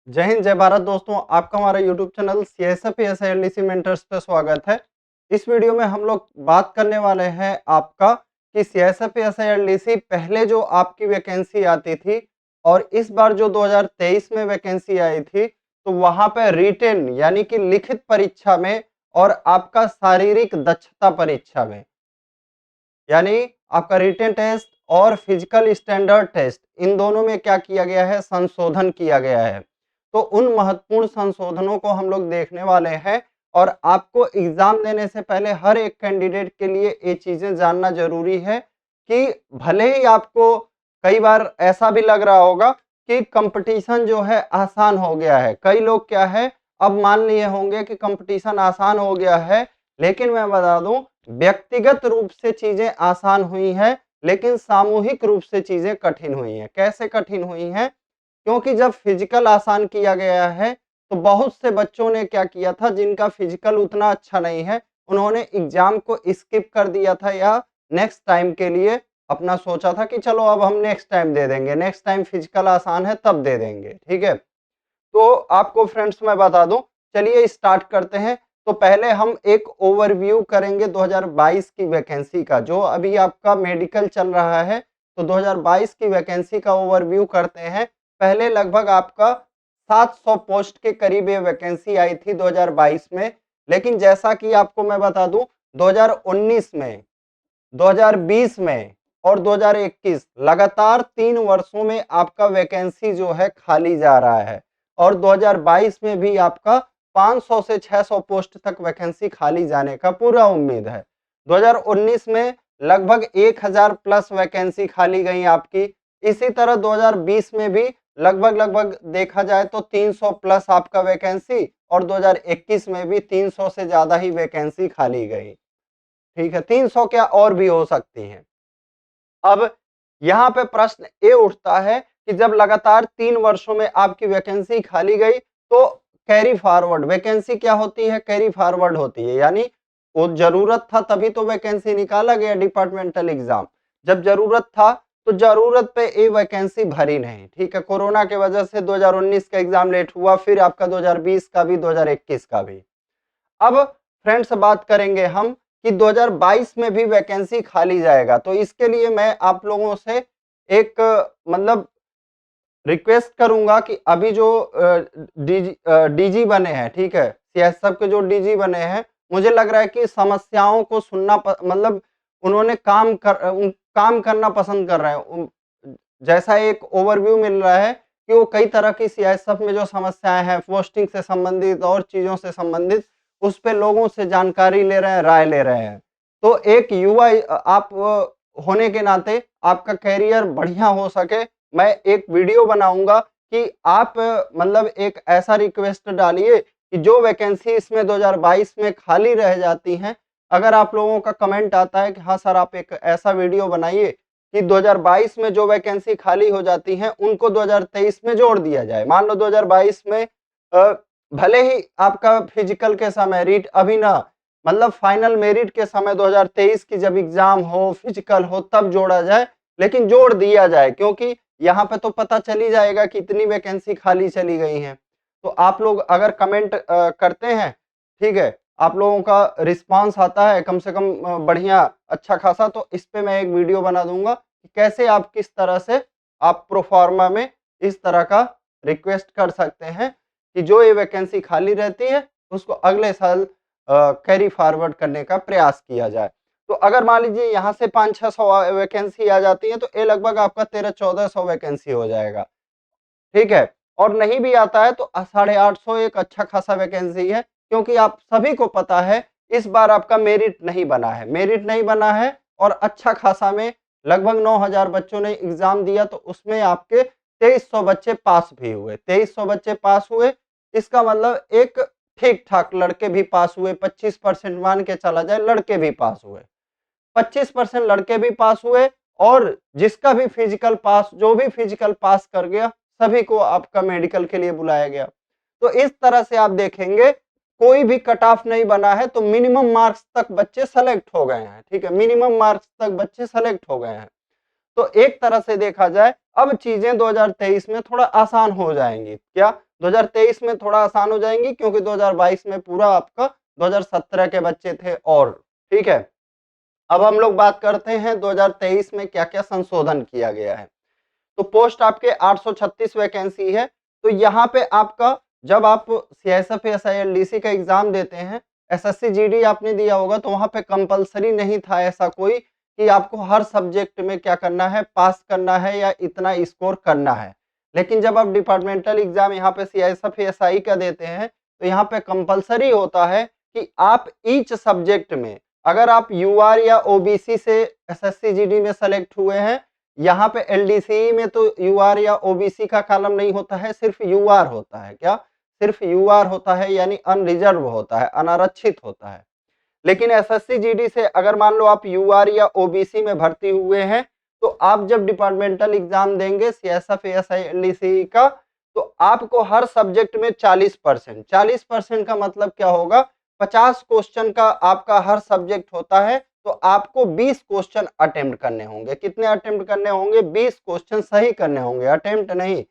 जय हिंद जय भारत दोस्तों, आपका हमारा यूट्यूब चैनल सीएसएफ एसआईएलडीसी मेंटर्स पे स्वागत है। इस वीडियो में हम लोग बात करने वाले हैं आपका कि सीएसएफ एसआईएलडीसी पहले जो आपकी वैकेंसी आती थी और इस बार जो 2023 में वैकेंसी आई थी, तो वहां पे रिटेन यानी कि लिखित परीक्षा में और आपका शारीरिक दक्षता परीक्षा में, यानी आपका रिटेन टेस्ट और फिजिकल स्टैंडर्ड टेस्ट, इन दोनों में क्या किया गया है, संशोधन किया गया है। तो उन महत्वपूर्ण संशोधनों को हम लोग देखने वाले हैं और आपको एग्जाम देने से पहले हर एक कैंडिडेट के लिए ये चीजें जानना जरूरी है कि भले ही आपको कई बार ऐसा भी लग रहा होगा कि कंपटीशन जो है आसान हो गया है। कई लोग क्या है, अब मान लिए होंगे कि कंपटीशन आसान हो गया है, लेकिन मैं बता दूं व्यक्तिगत रूप से चीजें आसान हुई हैं, लेकिन सामूहिक रूप से चीजें कठिन हुई हैं। कैसे कठिन हुई हैं? क्योंकि जब फिजिकल आसान किया गया है, तो बहुत से बच्चों ने क्या किया था, जिनका फिजिकल उतना अच्छा नहीं है, उन्होंने एग्जाम को स्किप कर दिया था या नेक्स्ट टाइम के लिए अपना सोचा था कि चलो अब हम नेक्स्ट टाइम दे देंगे, नेक्स्ट टाइम फिजिकल आसान है तब दे देंगे। ठीक है, तो आपको फ्रेंड्स मैं बता दूं, चलिए स्टार्ट करते हैं। तो पहले हम एक ओवरव्यू करेंगे 2022 की वैकेंसी का, जो अभी आपका मेडिकल चल रहा है, तो 2022 की वैकेंसी का ओवरव्यू करते हैं। पहले लगभग आपका 700 पोस्ट के करीब ये वैकेंसी आई थी 2022 में, लेकिन जैसा कि आपको मैं बता दूं 2019 में, 2020 में और 2021 लगातार 3 वर्षों में आपका वैकेंसी जो है खाली जा रहा है और 2022 में भी आपका 500 से 600 पोस्ट तक वैकेंसी खाली जाने का पूरा उम्मीद है। 2019 में लगभग 1000 प्लस वैकेंसी खाली गई आपकी। इसी तरह 2020 में भी लगभग देखा जाए तो 300 प्लस आपका वैकेंसी और 2021 में भी 300 से ज्यादा ही वैकेंसी खाली गई। ठीक है, 300 क्या और भी हो सकती हैं। अब यहाँ पे प्रश्न ये उठता है कि जब लगातार 3 वर्षों में आपकी वैकेंसी खाली गई, तो कैरी फॉरवर्ड वैकेंसी क्या होती है, कैरी फॉरवर्ड होती है, यानी वो जरूरत था तभी तो वैकेंसी निकाला गया डिपार्टमेंटल एग्जाम। जब जरूरत था तो जरूरत पे ये वैकेंसी भरी नहीं। ठीक है, कोरोना के वजह से 2019 का एग्जाम लेट हुआ, फिर आपका 2020 का भी, 2021 का भी। अब फ्रेंड्स बात करेंगे हम कि 2022 में भी वैकेंसी खाली जाएगा, तो इसके लिए मैं आप लोगों से एक मतलब रिक्वेस्ट करूंगा कि अभी जो डीजी बने हैं, ठीक है, सीएसएफ के जो डीजी बने हैं, मुझे लग रहा है कि समस्याओं को सुनना मतलब उन्होंने काम करना पसंद कर रहे हैं। जैसा एक ओवरव्यू मिल रहा है कि वो कई तरह की सीएसएफ में जो समस्याएं हैं, पोस्टिंग से संबंधित और चीजों से संबंधित, उस पे लोगों से जानकारी ले रहे हैं, राय ले रहे हैं। तो एक युवा आप होने के नाते आपका करियर बढ़िया हो सके, मैं एक वीडियो बनाऊंगा कि आप मतलब एक ऐसा रिक्वेस्ट डालिए कि जो वैकेंसी इसमें 2022 में खाली रह जाती हैं, अगर आप लोगों का कमेंट आता है कि हाँ सर आप एक ऐसा वीडियो बनाइए कि 2022 में जो वैकेंसी खाली हो जाती हैं उनको 2023 में जोड़ दिया जाए। मान लो 2022 में भले ही आपका फिजिकल के समय रीट अभी ना, मतलब फाइनल मेरिट के समय 2023 की जब एग्जाम हो, फिजिकल हो, तब जोड़ा जाए, लेकिन जोड़ दिया जाए, क्योंकि यहाँ पे तो पता चल ही जाएगा कि इतनी वैकेंसी खाली चली गई हैं। तो आप लोग अगर कमेंट करते हैं, ठीक है, आप लोगों का रिस्पांस आता है कम से कम बढ़िया अच्छा खासा, तो इस पे मैं एक वीडियो बना दूंगा कि कैसे आप किस तरह से आप प्रोफार्मा में इस तरह का रिक्वेस्ट कर सकते हैं कि जो ये वैकेंसी खाली रहती है उसको अगले साल कैरी फॉरवर्ड करने का प्रयास किया जाए। तो अगर मान लीजिए यहाँ से 500-600 वैकेंसी आ जाती है, तो ये लगभग आपका 1300-1400 वैकेंसी हो जाएगा। ठीक है, और नहीं भी आता है तो 850 एक अच्छा खासा वैकेंसी है, क्योंकि आप सभी को पता है इस बार आपका मेरिट नहीं बना है, मेरिट नहीं बना है और अच्छा खासा में लगभग 9000 बच्चों ने एग्जाम दिया, तो उसमें आपके 2300 बच्चे पास भी हुए, 2300 बच्चे पास हुए। इसका मतलब एक ठीक ठाक लड़के भी पास हुए, 25% मान के चला जाए लड़के भी पास हुए, 25% लड़के भी पास हुए, और जिसका भी फिजिकल पास, जो भी फिजिकल पास कर गया, सभी को आपका मेडिकल के लिए बुलाया गया। तो इस तरह से आप देखेंगे कोई भी कट ऑफ नहीं बना है, तो मिनिमम मार्क्स तक बच्चे सेलेक्ट हो गए हैं। ठीक है, मिनिमम मार्क्स तक बच्चे सेलेक्ट हो गए हैं। तो एक तरह से देखा जाए अब चीजें 2023 में थोड़ा आसान हो जाएंगी। क्या? 2023 में थोड़ा आसान हो जाएंगी क्योंकि 2022 में पूरा आपका 2017 के बच्चे थे और ठीक है। अब हम लोग बात करते हैं 2023 में क्या-क्या संशोधन किया गया है। तो पोस्ट आपके 836 वैकेंसी है। तो यहाँ पे आपका जब आप सीआईएसएफ एसआईएलडीसी का एग्जाम देते हैं, एसएससी जीडी आपने दिया होगा तो वहाँ पे कंपल्सरी नहीं था ऐसा कोई कि आपको हर सब्जेक्ट में क्या करना है, पास करना है या इतना स्कोर करना है। लेकिन जब आप डिपार्टमेंटल एग्जाम यहाँ पे सीआईएसएफ एसआई का देते हैं तो यहाँ पे कंपल्सरी होता है कि आप ईच सब्जेक्ट में अगर आप यूआर या ओबीसी से एसएससी जीडी में सेलेक्ट हुए हैं, यहाँ पे एलडीसी में तो यूआर या ओबीसी का कॉलम नहीं होता है, सिर्फ यूआर होता है। क्या? सिर्फ यूआर होता है यानी अनरिजर्व होता है, अनारक्षित होता है। लेकिन एसएससी जीडी से अगर मान लो आप यूआर या ओबीसी में भर्ती हुए हैं तो आप जब डिपार्टमेंटल एग्जाम देंगे सीएसएफ एसआईएलडीसी का तो आपको हर सब्जेक्ट में 40% का मतलब क्या होगा, 50 क्वेश्चन का आपका हर सब्जेक्ट होता है तो आपको 20 क्वेश्चन अटेम्प्ट करने होंगे। कितने अटेम्प्ट करने होंगे? 20 क्वेश्चन सही करने होंगे, अटेम्प्ट नहीं,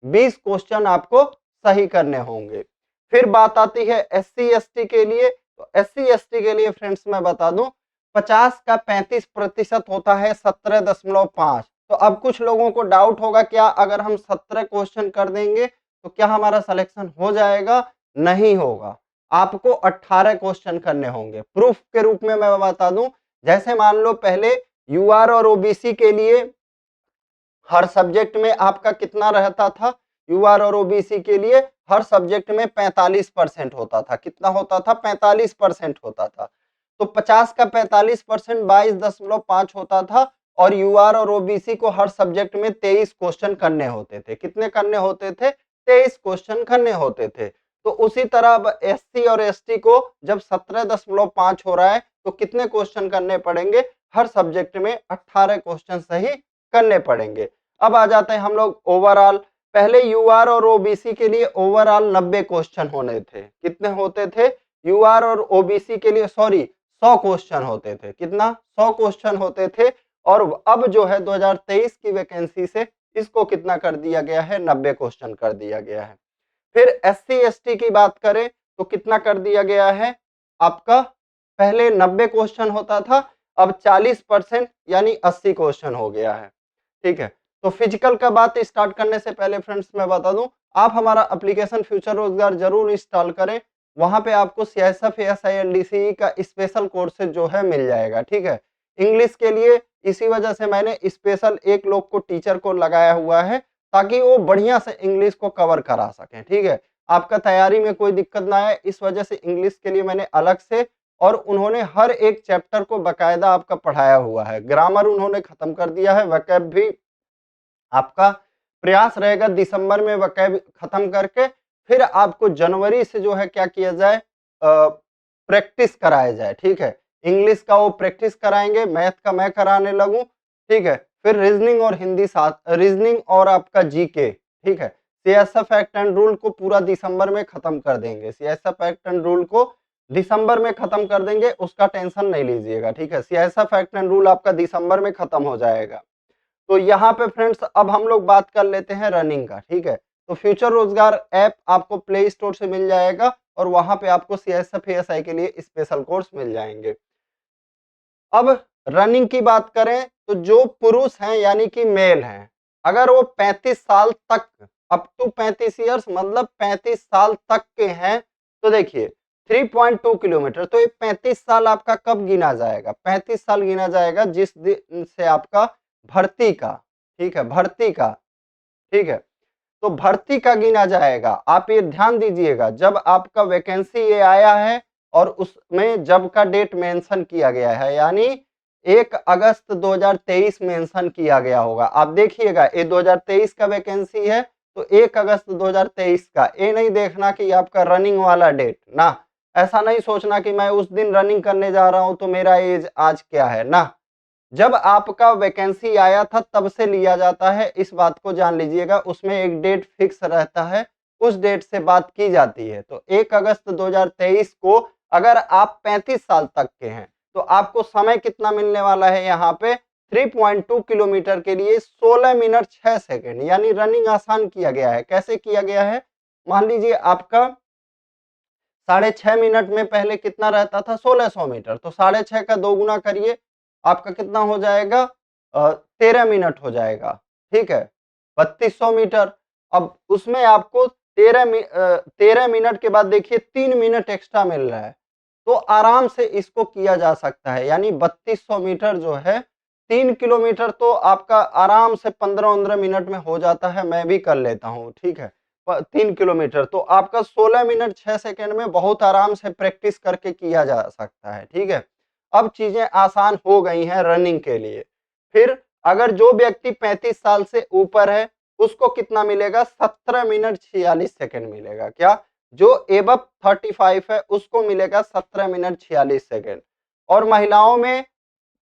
20 क्वेश्चन आपको सही करने होंगे। फिर बात आती है एससी एसटी के लिए। तो एससी एसटी के लिए फ्रेंड्स मैं बता दूं 50 का 35% होता है 17.5। तो अब कुछ लोगों को डाउट होगा क्या अगर हम 17 क्वेश्चन कर देंगे तो क्या हमारा सिलेक्शन हो जाएगा? नहीं होगा, आपको 18 क्वेश्चन करने होंगे। प्रूफ के रूप में मैं बता दूं, जैसे मान लो पहले यूआर और ओबीसी के लिए हर सब्जेक्ट में आपका कितना रहता था, यूआर और ओबीसी के लिए हर सब्जेक्ट में 45% होता था। कितना होता था? 45% होता था। तो 50 का 45% 22.5 होता था और यूआर और ओबीसी को हर सब्जेक्ट में 23 क्वेश्चन करने होते थे। कितने करने होते थे? 23 क्वेश्चन करने होते थे। तो उसी तरह अब एससी और एसटी को जब 17.5 हो रहा है तो कितने क्वेश्चन करने पड़ेंगे? हर सब्जेक्ट में 18 क्वेश्चन सही करने पड़ेंगे। अब आ जाते हैं हम लोग ओवरऑल। पहले यूआर और ओबीसी के लिए ओवरऑल 90 क्वेश्चन होने थे। कितने होते थे? यूआर और ओबीसी के लिए 100 क्वेश्चन होते थे। कितना? 100 क्वेश्चन होते थे। और अब जो है 2023 की वैकेंसी से इसको कितना कर दिया गया है? 90 क्वेश्चन कर दिया गया है। फिर एससी एसटी की बात करें तो कितना कर दिया गया है आपका? पहले 90 क्वेश्चन होता था, अब 40% यानी 80 क्वेश्चन हो गया है। ठीक है। तो फिजिकल का बात स्टार्ट करने से पहले फ्रेंड्स मैं बता दूं, आप हमारा एप्लीकेशन फ्यूचर रोजगार जरूर इंस्टॉल करें। वहां पे आपको सीआईएसएफ एसआईएलडीसी का स्पेशल कोर्सेज जो है मिल जाएगा। ठीक है। इंग्लिश के लिए इसी वजह से मैंने स्पेशल एक लोग को टीचर को लगाया हुआ है ताकि वो बढ़िया से इंग्लिश को कवर करा सकें। ठीक है। आपका तैयारी में कोई दिक्कत ना आए इस वजह से इंग्लिश के लिए मैंने अलग से, और उन्होंने हर एक चैप्टर को बकायदा आपका पढ़ाया हुआ है। ग्रामर उन्होंने खत्म कर दिया है, वोकैब भी आपका प्रयास रहेगा दिसंबर में वोकैब खत्म करके फिर आपको जनवरी से जो है क्या किया जाए, प्रैक्टिस कराया जाए। ठीक है। इंग्लिश का वो प्रैक्टिस कराएंगे, मैथ का मैं कराने लगूं। ठीक है। फिर रीजनिंग और हिंदी साथ, रीजनिंग और आपका जीके। ठीक है। सीएसएफ एक्ट एंड रूल को पूरा दिसंबर में खत्म कर देंगे। सीएसएफ एक्ट एंड रूल को दिसंबर में खत्म कर देंगे, उसका टेंशन नहीं लीजिएगा। ठीक है। सीएसएफ एक्ट एंड रूल आपका दिसंबर में खत्म हो जाएगा। तो यहाँ पे फ्रेंड्स अब हम लोग बात कर लेते हैं रनिंग का। ठीक है। तो फ्यूचर रोजगार ऐप आपको प्ले स्टोर से मिल जाएगा और वहां पे आपको सीएसएफ एएसआई के लिए स्पेशल कोर्स मिल जाएंगे। अब रनिंग की बात करें तो जो पुरुष हैं यानी कि मेल हैं, अगर वो 35 साल तक, अप टू 35 ईयर्स मतलब 35 साल तक के हैं, तो देखिए 3.2 किलोमीटर। तो ये 35 साल आपका कब गिना जाएगा? 35 साल गिना जाएगा जिस दिन से आपका भर्ती का, ठीक है, भर्ती का, ठीक है, तो भर्ती का गिना जाएगा। आप ये ध्यान दीजिएगा, जब आपका वैकेंसी ये आया है और उसमें जब का डेट मेंशन किया गया है, यानी 1 अगस्त 2023 मेंशन किया गया होगा। आप देखिएगा ये 2023 का वैकेंसी है तो 1 अगस्त 2023 का, ये नहीं देखना कि आपका रनिंग वाला डेट ना, ऐसा नहीं सोचना कि मैं उस दिन रनिंग करने जा रहा हूं तो मेरा एज आज क्या है ना। जब आपका वैकेंसी आया था तब से लिया जाता है, इस बात को जान लीजिएगा। उसमें एक डेट फिक्स रहता है, उस डेट से बात की जाती है। तो 1 अगस्त 2023 को अगर आप 35 साल तक के हैं तो आपको समय कितना मिलने वाला है यहाँ पे? 3.2 किलोमीटर के लिए 16 मिनट 6 सेकंड, यानी रनिंग आसान किया गया है। कैसे किया गया है? मान लीजिए आपका 6.5 मिनट में पहले कितना रहता था, 1600 मीटर, तो 6.5 का 2 गुना करिए, आपका कितना हो जाएगा, 13 मिनट हो जाएगा, ठीक है, 3200 मीटर। अब उसमें आपको 13 मिनट के बाद देखिए 3 मिनट एक्स्ट्रा मिल रहा है, तो आराम से इसको किया जा सकता है, यानी 3200 मीटर जो है 3 किलोमीटर तो आपका आराम से 15-15 मिनट में हो जाता है, मैं भी कर लेता हूँ, ठीक है। 3 किलोमीटर तो आपका 16 मिनट 6 सेकंड में बहुत आराम से प्रैक्टिस करके किया जा सकता है, ठीक है। अब चीजें आसान हो गई हैं रनिंग के लिए। फिर अगर जो व्यक्ति 35 साल से ऊपर है उसको कितना मिलेगा, 17 मिनट 46 सेकंड मिलेगा। क्या? जो एबव 35 है उसको मिलेगा 17 मिनट 46 सेकंड। और महिलाओं में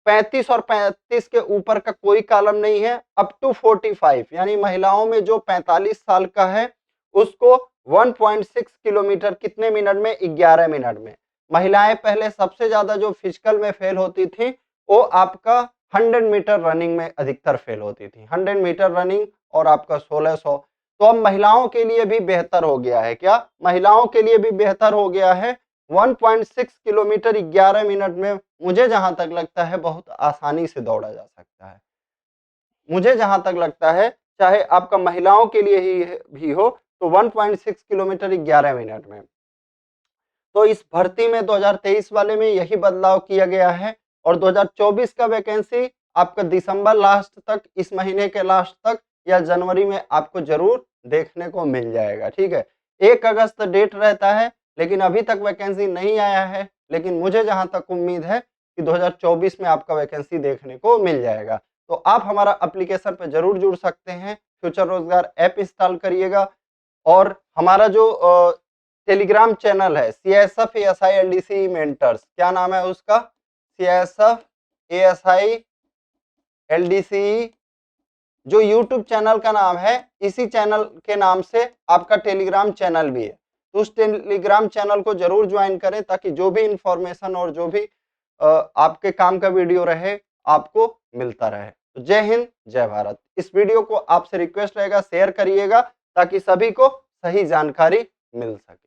35 और 35 के ऊपर का कोई कॉलम नहीं है, अप टू 45 यानी महिलाओं में जो 45 साल का है उसको 1.6 किलोमीटर कितने मिनट में, 11 मिनट में। महिलाएं पहले सबसे ज्यादा जो फिजिकल में फेल होती थी वो आपका 100 मीटर रनिंग में अधिकतर फेल होती थी, 100 मीटर रनिंग और आपका 1600। तो अब महिलाओं के लिए भी बेहतर हो गया है। क्या? महिलाओं के लिए भी बेहतर हो गया है। 1.6 किलोमीटर 11 मिनट में मुझे जहां तक लगता है बहुत आसानी से दौड़ा जा सकता है। मुझे जहां तक लगता है चाहे आपका महिलाओं के लिए ही भी हो तो 1.6 किलोमीटर 11 मिनट में। तो इस भर्ती में 2023 वाले में यही बदलाव किया गया है और 2024 का वैकेंसी आपका दिसंबर लास्ट तक, इस महीने के लास्ट तक या जनवरी में आपको जरूर देखने को मिल जाएगा, ठीक है। 1 अगस्त डेट रहता है लेकिन अभी तक वैकेंसी नहीं आया है, लेकिन मुझे जहां तक उम्मीद है कि 2024 में आपका वैकेंसी देखने को मिल जाएगा। तो आप हमारा एप्लीकेशन पे जरूर जुड़ सकते हैं, फ्यूचर रोजगार ऐप इंस्टॉल करिएगा और हमारा जो टेलीग्राम चैनल है CSF ASI LDC मेंटर्स, क्या नाम है उसका, CSF ASI LDC, जो यूट्यूब चैनल का नाम है, इसी चैनल के नाम से आपका टेलीग्राम चैनल भी है। तो उस टेलीग्राम चैनल को जरूर ज्वाइन करें ताकि जो भी इंफॉर्मेशन और जो भी आपके काम का वीडियो रहे आपको मिलता रहे। तो जय हिंद, जय भारत। इस वीडियो को आपसे रिक्वेस्ट रहेगा शेयर करिएगा ताकि सभी को सही जानकारी मिल सके।